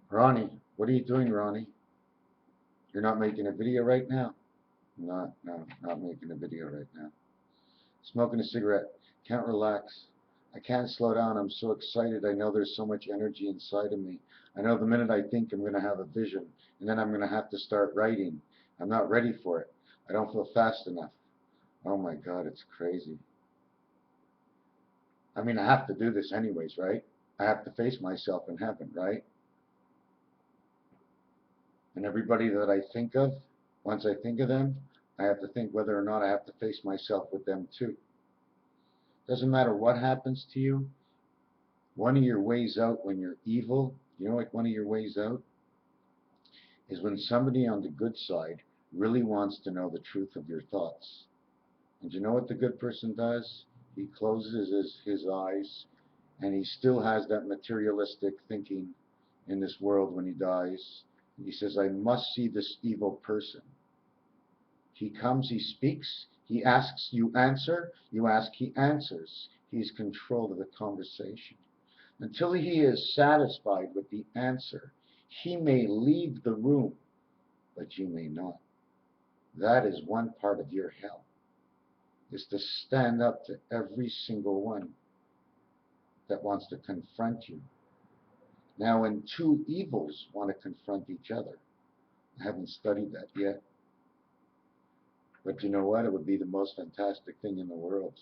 Ronnie, what are you doing, Ronnie? You're not making a video right now? Not making a video right now. Smoking a cigarette. Can't relax. I can't slow down. I'm so excited. I know there's so much energy inside of me. I know the minute I think I'm going to have a vision, and then I'm going to have to start writing. I'm not ready for it. I don't feel fast enough. Oh my God, it's crazy. I mean, I have to do this anyways, right? I have to face myself in heaven, right? And everybody that I think of, once I think of them, I have to think whether or not I have to face myself with them too. Doesn't matter what happens to you. One of your ways out when you're evil, you know, like one of your ways out is when somebody on the good side really wants to know the truth of your thoughts. And you know what the good person does? He closes his eyes, and he still has that materialistic thinking in this world when he dies. And he says, I must see this evil person. He comes, he speaks, he asks, you answer, you ask, he answers. He's control of the conversation. Until he is satisfied with the answer, he may leave the room, but you may not. That is one part of your hell, is to stand up to every single one that wants to confront you. Now, when two evils want to confront each other, I haven't studied that yet, but you know what? It would be the most fantastic thing in the world.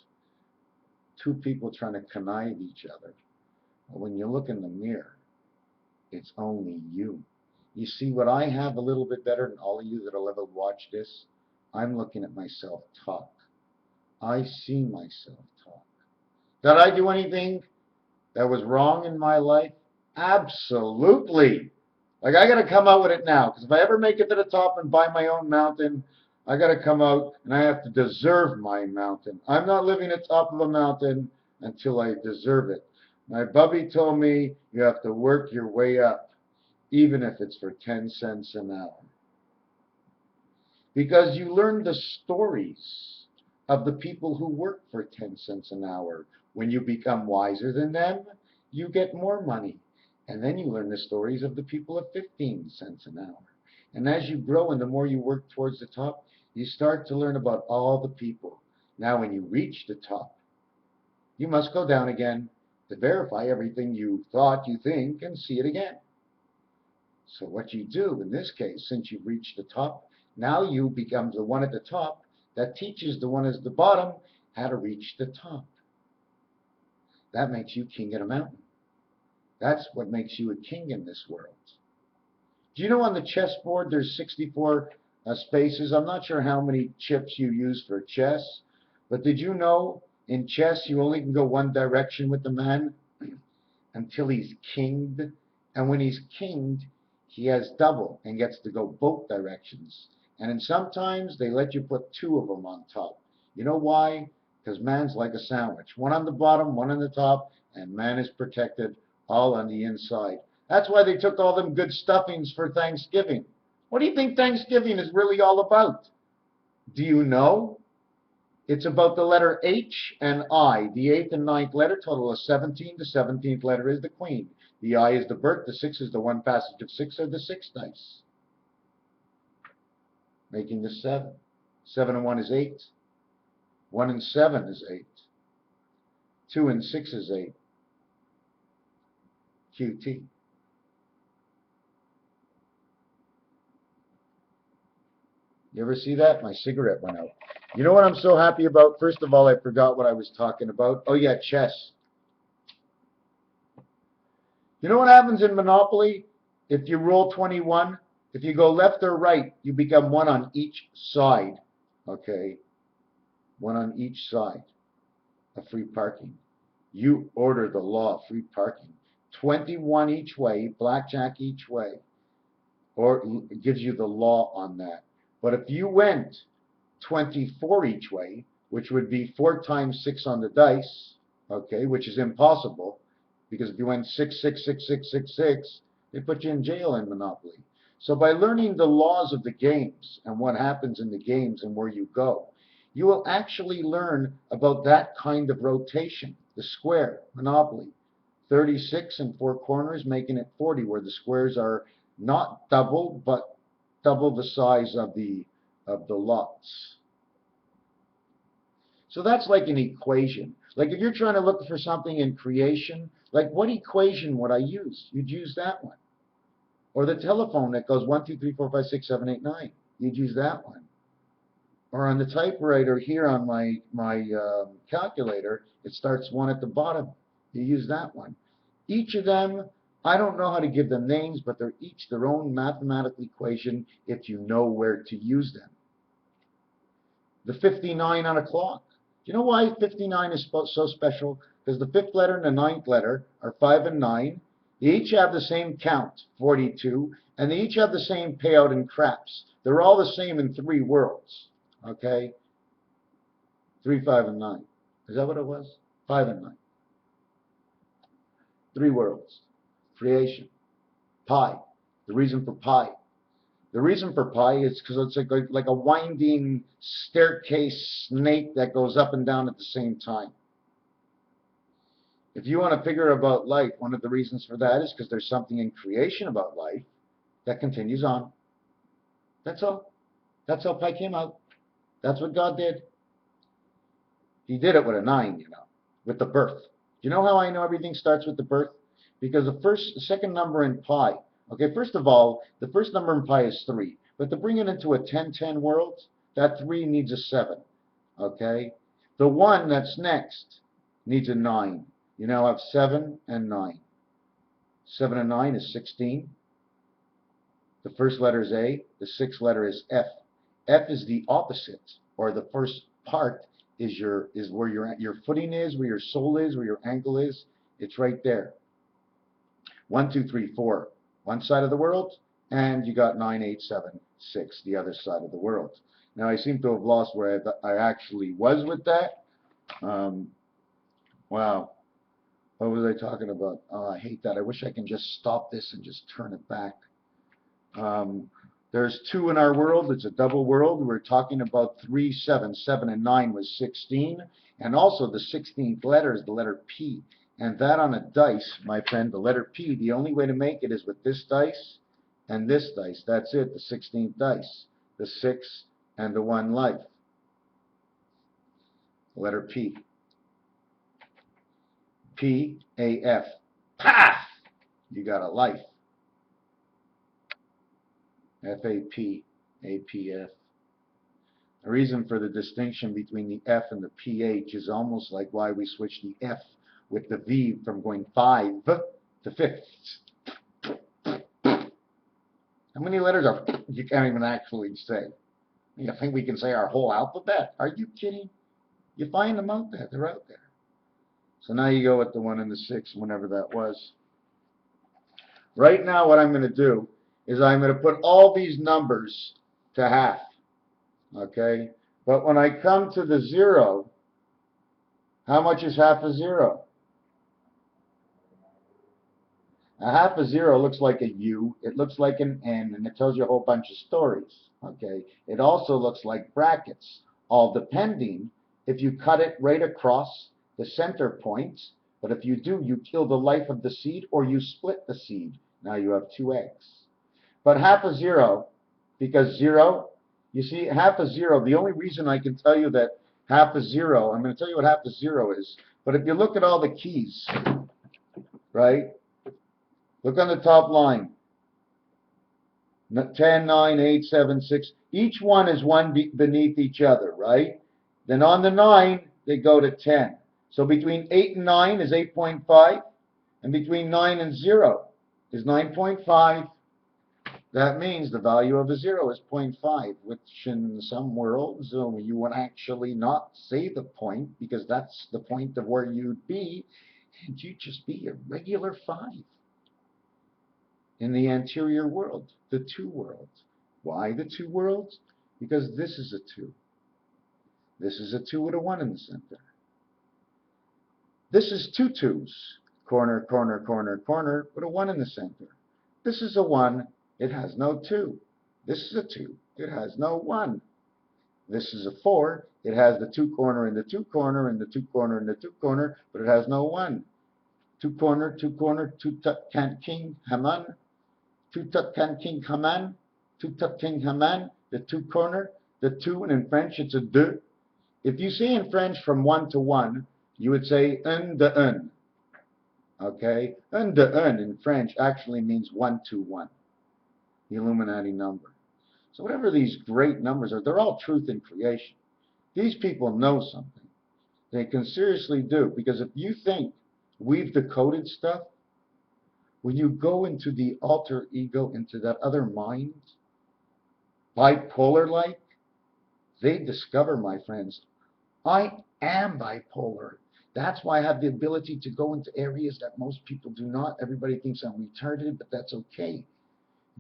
Two people trying to connive each other. But when you look in the mirror, it's only you. You see, what I have a little bit better than all of you that will ever watch this, I'm looking at myself talk. I see myself talk. Did I do anything that was wrong in my life? Absolutely. Like, I got to come out with it now, because if I ever make it to the top and buy my own mountain, I got to come out and I have to deserve my mountain. I'm not living at the top of a mountain until I deserve it. My bubby told me you have to work your way up, even if it's for 10 cents an hour. Because you learn the stories of the people who work for 10 cents an hour. When you become wiser than them, you get more money. And then you learn the stories of the people at 15 cents an hour. And as you grow and the more you work towards the top, you start to learn about all the people. Now, when you reach the top, you must go down again to verify everything you thought, you think, and see it again. So what you do in this case, since you've reached the top, now you become the one at the top that teaches the one at the bottom how to reach the top. That makes you king of the mountain. That's what makes you a king in this world. Do you know on the chessboard there's 64 spaces? I'm not sure how many chips you use for chess, but did you know in chess you only can go one direction with the man until he's kinged? And when he's kinged, he has double and gets to go both directions. And then sometimes they let you put two of them on top. You know why? Because man's like a sandwich. One on the bottom, one on the top, and man is protected all on the inside. That's why they took all them good stuffings for Thanksgiving. What do you think Thanksgiving is really all about? Do you know? It's about the letter H and I. The 8th and 9th letter total is 17. The 17th letter is the queen. The I is the birth. The 6 is the one passage of 6 or the 6 dice. Making the 7. 7 and 1 is 8. 1 and 7 is 8. 2 and 6 is 8. QT. You ever see that? My cigarette went out. You know what I'm so happy about? First of all, I forgot what I was talking about. Oh yeah, chess. You know what happens in Monopoly? If you roll 21, if you go left or right, you become one on each side. Okay? One on each side of free parking. You order the law of free parking. 21 each way, blackjack each way. Or it gives you the law on that. But if you went 24 each way, which would be 4 times 6 on the dice, okay, which is impossible, because if you went 6, 6, 6, 6, 6, 6, they put you in jail in Monopoly. So by learning the laws of the games and what happens in the games and where you go, you will actually learn about that kind of rotation, the square, Monopoly, 36 and 4 corners, making it 40, where the squares are not double, but double the size of the lots. So that's like an equation. Like if you're trying to look for something in creation, like what equation would I use? You'd use that one. Or the telephone that goes 1, 2, 3, 4, 5, 6, 7, 8, 9. You'd use that one. Or on the typewriter here on my calculator, it starts 1 at the bottom. You use that one. Each of them, I don't know how to give them names, but they're each their own mathematical equation if you know where to use them. The 59 on a clock. Do you know why 59 is so special? Because the 5th letter and the 9th letter are 5 and 9. They each have the same count, 42, and they each have the same payout in craps. They're all the same in 3 worlds. Okay? 3, 5, and 9. Is that what it was? 5 and 9. 3 worlds. Creation. Pi. The reason for pi. The reason for pi is because it's like a winding staircase snake that goes up and down at the same time. If you want to figure about life, one of the reasons for that is because there's something in creation about life that continues on. That's all. That's how pi came out. That's what God did. He did it with a 9, with the birth. Do you know how I know everything starts with the birth? Because the second number in pi, okay, first of all, the first number in pi is 3. But to bring it into a 10-10 world, that 3 needs a 7, okay? The 1 that's next needs a 9. You now have 7 and 9. 7 and 9 is 16. The first letter is A. The 6th letter is F. F is the opposite, or the first part is where your footing is, where your soul is, where your ankle is. It's right there. 1, 2, 3, 4, one side of the world, and you got 9, 8, 7, 6, the other side of the world. Now I seem to have lost where I actually was with that. Wow. What was I talking about? Oh, I hate that. I wish I can just stop this and just turn it back. There's 2 in our world. It's a double world. We're talking about 3, 7. 7 and 9 was 16. And also the 16th letter is the letter P. And that on a dice, my friend, the letter P, the only way to make it is with this dice and this dice. That's it, the 16th dice. The 6 and the 1 life. The letter P. P-A-F. Paf! You got a life. F-A-P-A-P-F. The reason for the distinction between the F and the PH is almost like why we switched the F with the V from going 5 to 5. How many letters are you can't even actually say? You think we can say our whole alphabet? Are you kidding? You find them out there. They're out there. So now you go with the 1 and the 6, whenever that was. Right now what I'm going to do is I'm going to put all these numbers to half. Okay? But when I come to the 0, how much is half a 0? A half a 0 looks like a U, it looks like an N, and it tells you a whole bunch of stories. Okay? It also looks like brackets, all depending if you cut it right across the center point, but if you do, you kill the life of the seed or you split the seed. Now you have 2 eggs. But half a 0, because 0, you see, half a 0, the only reason I can tell you that half a 0, I'm going to tell you what half a 0 is, but if you look at all the keys, right, look on the top line, 10, 9, 8, 7, 6, each one is one beneath each other, right? Then on the 9, they go to 10. So between 8 and 9 is 8.5, and between 9 and 0 is 9.5. That means the value of a 0 is 0.5, which in some worlds you would actually not say the point, because that's the point of where you'd be, and you'd just be a regular 5. In the anterior world, the 2 worlds. Why the 2 worlds? Because this is a 2. This is a 2 with a 1 in the center. This is 2 2s, corner, corner, corner, corner, with a 1 in the center. This is a 1, it has no 2. This is a 2, it has no 1. This is a 4, it has the 2 corner and the 2 corner and the 2 corner and the 2 corner, but it has no 1. two corner, two tut can king Haman, two tut can king Haman, two tut king Haman, the two corner, the two, and in French it's a deux. If you say in French from one to one, you would say un de un. Okay? Un de un in French actually means 1 to 1, the Illuminati number. So whatever these great numbers are, they're all truth in creation. These people know something. They can seriously do, because if you think we've decoded stuff, when you go into the alter ego, into that other mind, bipolar-like, they discover, my friends, I am bipolar. That's why I have the ability to go into areas that most people do not. Everybody thinks I'm retarded, but that's okay.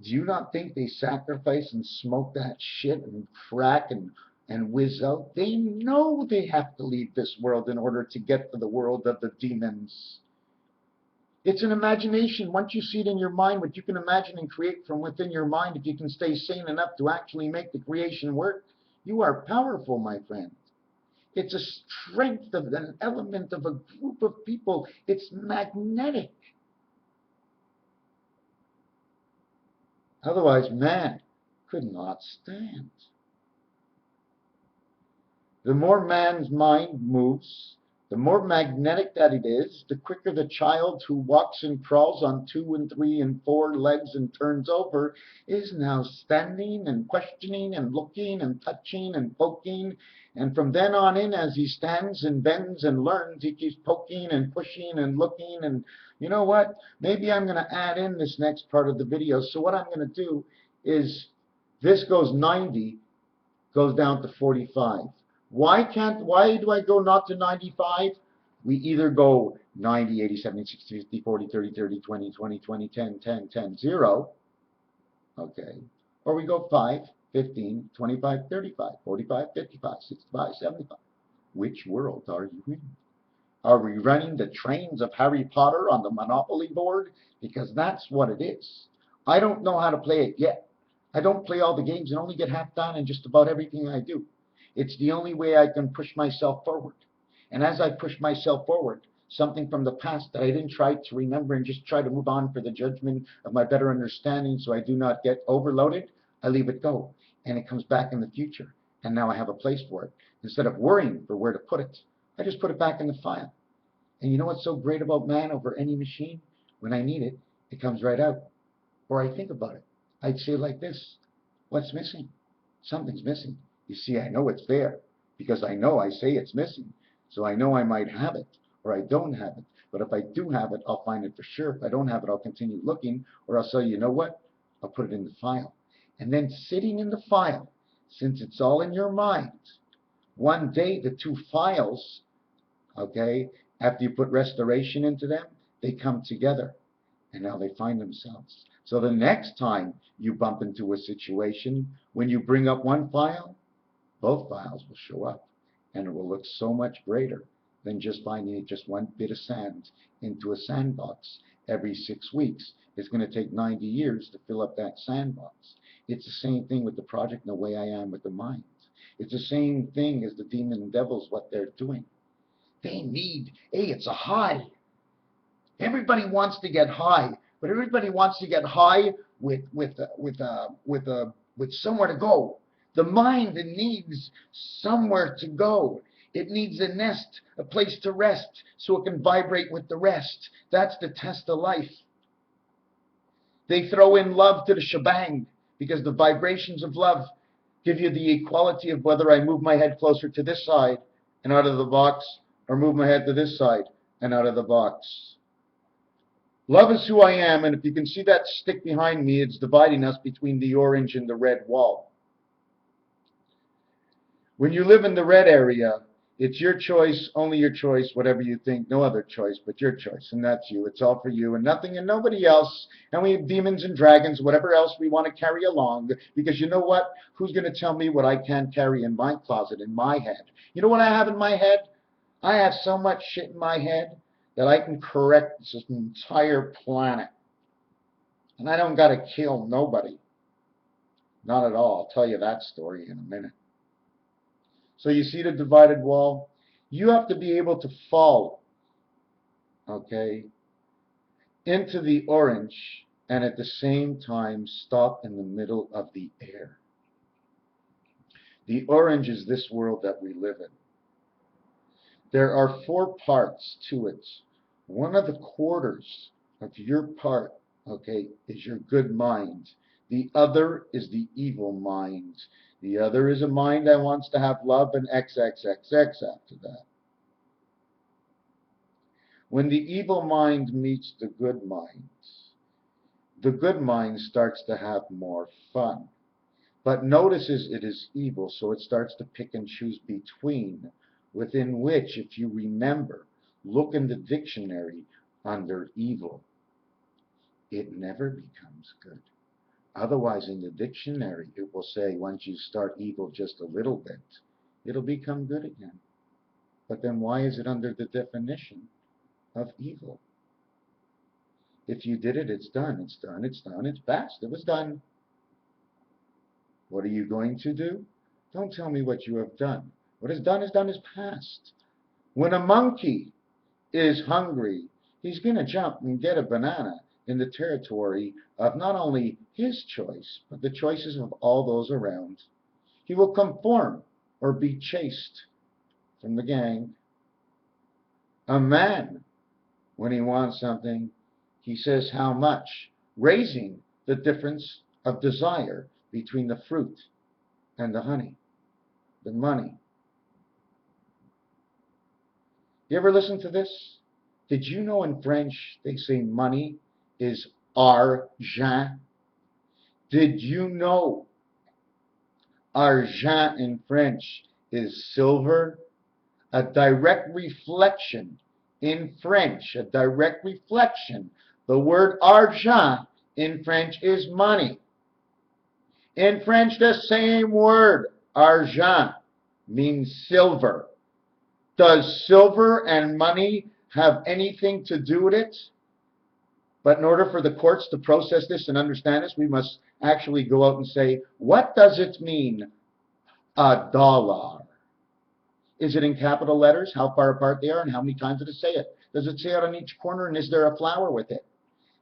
Do you not think they sacrifice and smoke that shit and crack and whiz out? They know they have to leave this world in order to get to the world of the demons. It's an imagination. Once you see it in your mind, what you can imagine and create from within your mind, if you can stay sane enough to actually make the creation work, you are powerful, my friend. It's a strength of an element of a group of people. It's magnetic. Otherwise, man could not stand. The more man's mind moves, the more magnetic that it is, the quicker the child who walks and crawls on 2 and 3 and 4 legs and turns over is now standing and questioning and looking and touching and poking. And from then on in, as he stands and bends and learns, he keeps poking and pushing and looking. And you know what? Maybe I'm going to add in this next part of the video. So what I'm going to do is, this goes 90, goes down to 45. Why do I go not to 95? We either go 90, 80, 70, 60, 50, 40, 30, 30, 20, 20, 20, 10, 10, 10, 0. Okay. Or we go 5, 15, 25, 35, 45, 55, 65, 75. Which world are you in? Are we running the trains of Harry Potter on the Monopoly board? Because that's what it is. I don't know how to play it yet. I don't play all the games and only get half done in just about everything I do. It's the only way I can push myself forward. And as I push myself forward, something from the past that I didn't try to remember and just try to move on for the judgment of my better understanding so I do not get overloaded, I leave it go. And it comes back in the future. And now I have a place for it. Instead of worrying for where to put it, I just put it back in the file. And you know what's so great about man over any machine? When I need it, it comes right out. Or I think about it. I'd say like this: what's missing? Something's missing. You see, I know it's there because I know I say it's missing. So I know I might have it or I don't have it. But if I do have it, I'll find it for sure. If I don't have it, I'll continue looking, or I'll say, you know what? I'll put it in the file. And then sitting in the file, since it's all in your mind, one day the two files, okay, after you put restoration into them, they come together. And now they find themselves. So the next time you bump into a situation, when you bring up one file, both files will show up, and it will look so much greater than just finding just one bit of sand into a sandbox every 6 weeks. It's going to take 90 years to fill up that sandbox. It's the same thing with the project and the way I am with the mind. It's the same thing as the demon and devils, what they're doing. They need, hey, it's a high. Everybody wants to get high, but everybody wants to get high with somewhere to go. The mind needs somewhere to go. It needs a nest, a place to rest, so it can vibrate with the rest. That's the test of life. They throw in love to the shebang because the vibrations of love give you the equality of whether I move my head closer to this side and out of the box, or move my head to this side and out of the box. Love is who I am, and if you can see that stick behind me, it's dividing us between the orange and the red wall. When you live in the red area, it's your choice, only your choice, whatever you think, no other choice but your choice, and that's you. It's all for you and nothing and nobody else, and we have demons and dragons, whatever else we want to carry along, because you know what? Who's going to tell me what I can't carry in my closet, in my head? You know what I have in my head? I have so much shit in my head that I can correct this entire planet. And I don't got to kill nobody. Not at all. I'll tell you that story in a minute. So you see the divided wall? You have to be able to fall, okay, into the orange and at the same time stop in the middle of the air. The orange is this world that we live in. There are 4 parts to it. One of the quarters of your part, okay, is your good mind. The other is the evil mind. The other is a mind that wants to have love and XXXX after that. When the evil mind meets the good mind starts to have more fun. But notices it is evil, so it starts to pick and choose between, within which, if you remember, look in the dictionary under evil. It never becomes good. Otherwise, in the dictionary, it will say once you start evil just a little bit, it'll become good again. But then why is it under the definition of evil? If you did it, it's done, it's done, it's done, it's past, it was done. What are you going to do? Don't tell me what you have done. What is done is past. When a monkey is hungry, he's going to jump and get a banana in the territory of not only his choice, but the choices of all those around. He will conform or be chased from the gang. A man, when he wants something, he says how much, raising the difference of desire between the fruit and the honey, the money. You ever listen to this? Did you know in French they say money is argent? Did you know argent in French is silver? A direct reflection in French, a direct reflection. The word argent in French is money. In French, the same word, argent, means silver. Does silver and money have anything to do with it? But in order for the courts to process this and understand this, we must actually go out and say, what does it mean, a dollar? Is it in capital letters, how far apart they are, and how many times did it say it? Does it say it on each corner, and is there a flower with it?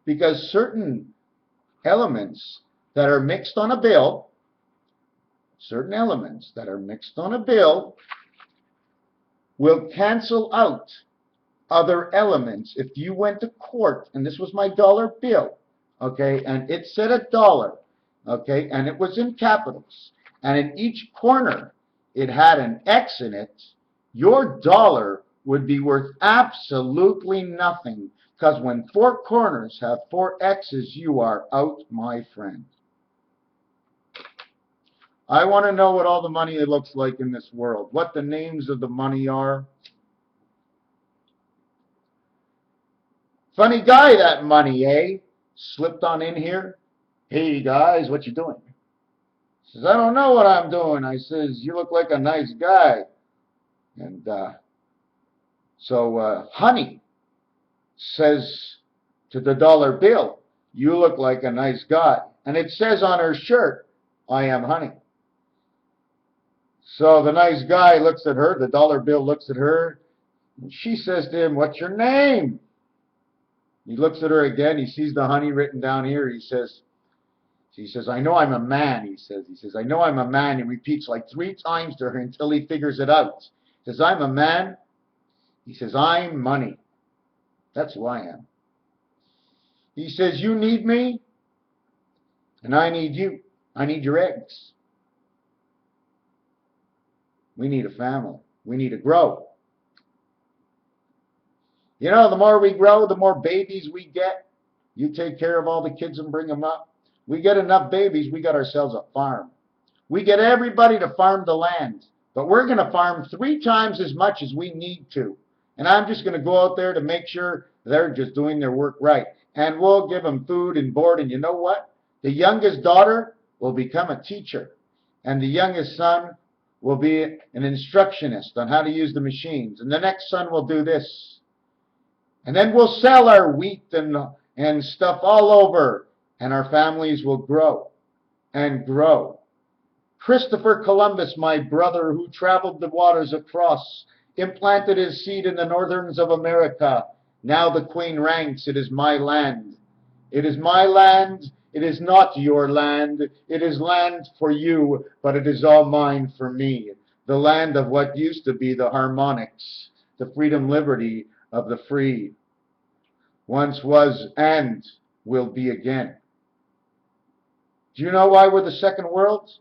Because certain elements that are mixed on a bill, will cancel out other elements. If you went to court, and this was my dollar bill, okay, and it said a dollar, okay, and it was in capitals, and in each corner it had an X in it, your dollar would be worth absolutely nothing, because when 4 corners have 4 X's, you are out, my friend. I want to know what all the money looks like in this world, what the names of the money are. Funny guy, that money, eh? Slipped on in here. Hey, guys, what you doing? He says, I don't know what I'm doing. I says, you look like a nice guy. And so Honey says to the dollar bill, you look like a nice guy. And it says on her shirt, I am Honey. So the nice guy looks at her, the dollar bill looks at her, and she says to him, what's your name? He looks at her again, he sees the honey written down here, she says, I know I'm a man, he says, I know I'm a man. He repeats like 3 times to her until he figures it out. He says, I'm a man. He says, I'm money. That's who I am. He says, you need me, and I need you. I need your eggs. We need a family. We need to grow. You know, the more we grow, the more babies we get. You take care of all the kids and bring them up. We get enough babies, we got ourselves a farm. We get everybody to farm the land. But we're going to farm 3 times as much as we need to. And I'm just going to go out there to make sure they're just doing their work right. And we'll give them food and board. And you know what? The youngest daughter will become a teacher. And the youngest son will be an instructionist on how to use the machines. And the next son will do this. And then we'll sell our wheat and stuff all over. And our families will grow and grow. Christopher Columbus, my brother, who traveled the waters across, implanted his seed in the northerns of America. Now the queen ranks, it is my land. It is my land, it is not your land. It is land for you, but it is all mine for me. The land of what used to be the harmonics, the freedom, liberty of the free. Once was and will be again. Do you know why we're the second world?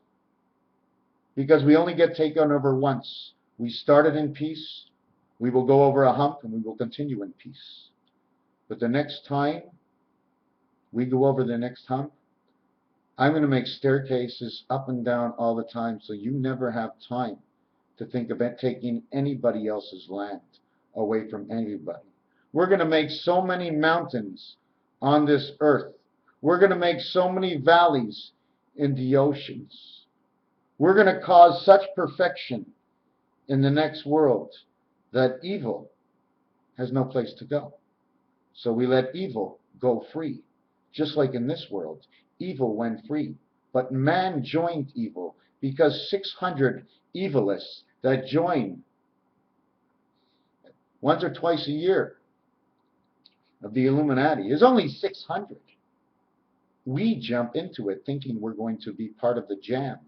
Because we only get taken over once. We started in peace, we will go over a hump, and we will continue in peace. But the next time we go over the next hump, I'm going to make staircases up and down all the time, so you never have time to think about taking anybody else's land away from anybody. We're going to make so many mountains on this earth. We're going to make so many valleys in the oceans. We're going to cause such perfection in the next world that evil has no place to go. So we let evil go free. Just like in this world, evil went free. But man joined evil because 600 evilists that join once or twice a year of the Illuminati is only 600. We jump into it thinking we're going to be part of the jam.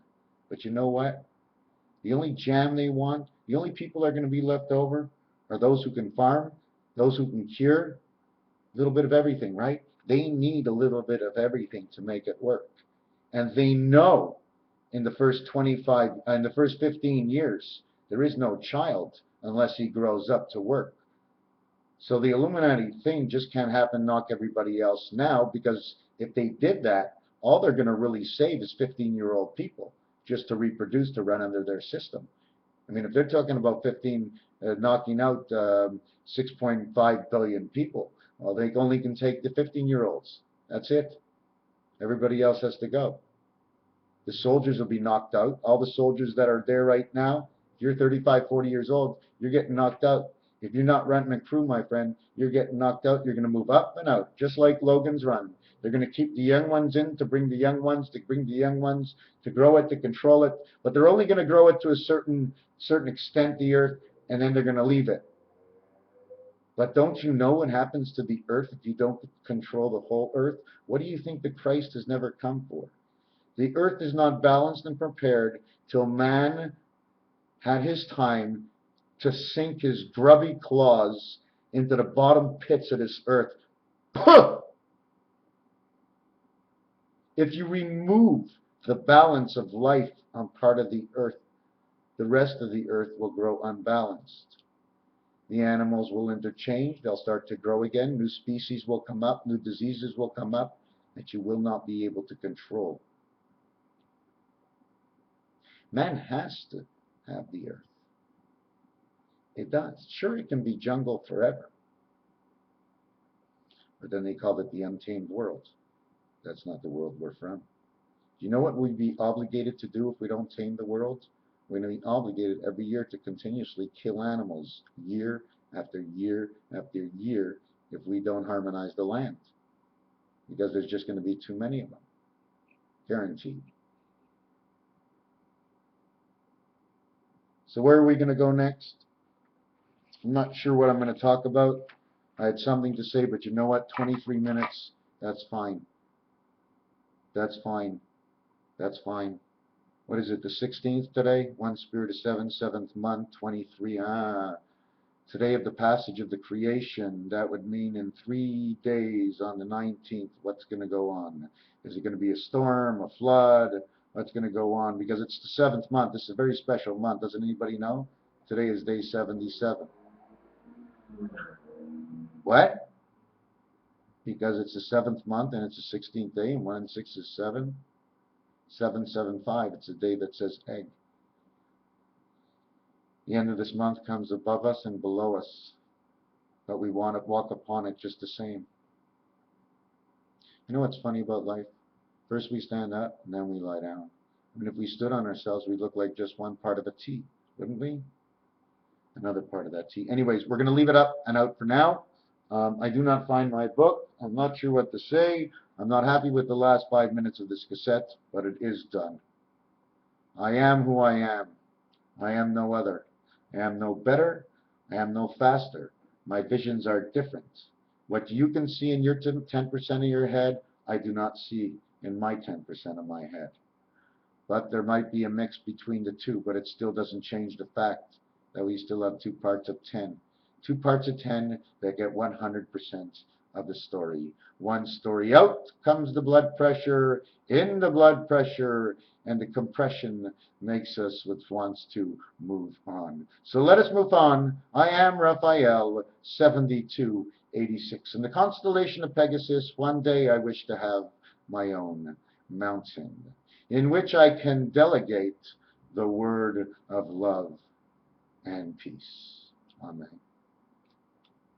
But you know what? The only jam they want, the only people that are going to be left over are those who can farm, those who can cure, a little bit of everything, right? They need a little bit of everything to make it work. And they know in the first 15 years, there is no child unless he grows up to work. So the Illuminati thing just can't happen, knock everybody else now, because if they did that, all they're going to really save is 15-year-old people just to reproduce, to run under their system. I mean, if they're talking about knocking out 6.5 billion people, well, they only can take the 15-year-olds. That's it. Everybody else has to go. The soldiers will be knocked out. All the soldiers that are there right now, if you're 35, 40 years old, you're getting knocked out. If you're not renting a crew, my friend, you're getting knocked out. You're going to move up and out, just like Logan's Run. They're going to keep the young ones in to bring the young ones, to grow it, to control it. But they're only going to grow it to a certain extent, the earth, and then they're going to leave it. But don't you know what happens to the earth if you don't control the whole earth? What do you think the Christ has never come for? The earth is not balanced and prepared till man had his time to sink his grubby claws into the bottom pits of this earth. If you remove the balance of life on part of the earth, the rest of the earth will grow unbalanced. The animals will interchange, they'll start to grow again, new species will come up, new diseases will come up that you will not be able to control. Man has to have the earth. It does. Sure, it can be jungle forever. But then they call it the untamed world. That's not the world we're from. Do you know what we'd be obligated to do if we don't tame the world? We're going to be obligated every year to continuously kill animals year after year after year if we don't harmonize the land. Because there's just going to be too many of them. Guaranteed. So where are we going to go next? I'm not sure what I'm going to talk about. I had something to say, but you know what? 23 minutes, that's fine. That's fine. That's fine. What is it, the 16th today? One spirit of seven, seventh month, 23. Today of the passage of the creation. That would mean in 3 days on the 19th, what's going to go on? Is it going to be a storm, a flood? What's going to go on? Because it's the 7th month. This is a very special month. Doesn't anybody know? Today is day 77. What? Because it's the 7th month and it's the 16th day, and 1 and 6 is 7. 775. It's a day that says egg. The end of this month comes above us and below us, but we want to walk upon it just the same. You know what's funny about life? First we stand up, and then we lie down. I mean, if we stood on ourselves, we'd look like just one part of a T, wouldn't we? Another part of that T. Anyways, we're going to leave it up and out for now. I do not find my book. I'm not sure what to say. I'm not happy with the last 5 minutes of this cassette, but it is done. I am who I am. I am no other. I am no better. I am no faster. My visions are different. What you can see in your 10% of your head, I do not see in my 10% of my head. But there might be a mix between the two, but it still doesn't change the fact that we still have 2 parts of 10. 2 parts of 10 that get 100% of the story. One story out comes the blood pressure, in the blood pressure, and the compression makes us wants to move on. So let us move on. I am Raphael, 7286. In the constellation of Pegasus, one day I wish to have my own mountain, in which I can delegate the word of love and peace. Amen.